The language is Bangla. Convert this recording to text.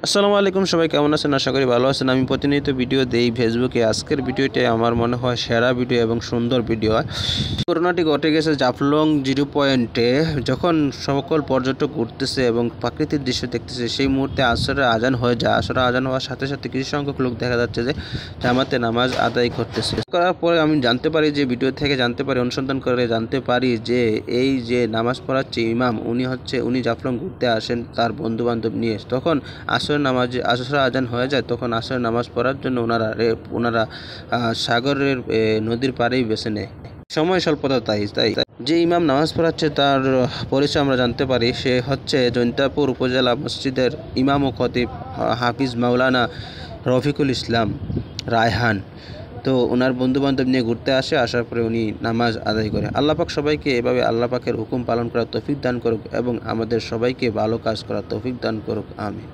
আসসালামু আলাইকুম, সবাই কেমন আছেন? আশা করি ভালো আছেন। আমি প্রতিনিয়ত ভিডিও দেই ফেসবুকে। আজকের ভিডিওটাই আমার মনে হয় সেরা ভিডিও এবং সুন্দর ভিডিও। ঘটনাটি ঘটে গেছে জাফলং জিরো পয়েন্টে। যখন সকল পর্যটক ঘুরতেছে এবং প্রাকৃতিক দৃশ্য দেখতেছে, সেই মুহূর্তে আসরের আজান হয়ে যায়। আসরের আজান হওয়ার সাথে সাথে কিছু সংখ্যক লোক দেখা যাচ্ছে যে জামাতে নামাজ আদায় করতেছে। করার পরে আমি জানতে পারি, যে ভিডিও থেকে জানতে পারি, অনুসন্ধান করে জানতে পারি যে এই যে নামাজ পড়াচ্ছে ইমাম, উনি জাফলং ঘুরতে আসেন তার বন্ধু বান্ধব নিয়ে। তখন আসর আজান হয়ে যায়, তখন আসরের নামাজ পড়ার জন্য ওনারা সাগরের নদীর পাড়েই বেছে নেয়। সময় স্বল্পতা, তাই যে ইমাম নামাজ পড়াচ্ছে তার পরিচয় আমরা জানতে পারি। সে হচ্ছে জৈন্তাপুর উপজেলা মসজিদের ইমাম ও খতিব হাফিজ মাওলানা রফিকুল ইসলাম রায়হান। তো ওনার বন্ধুবান্ধব নিয়ে ঘুরতে আসে, আসার পরে উনি নামাজ আদায় করে। আল্লাহ পাক সবাইকে এভাবে আল্লাহ পাকের হুকুম পালন করার তৌফিক দান করুক এবং আমাদের সবাইকে ভালো কাজ করার তৌফিক দান করুক। আমিন।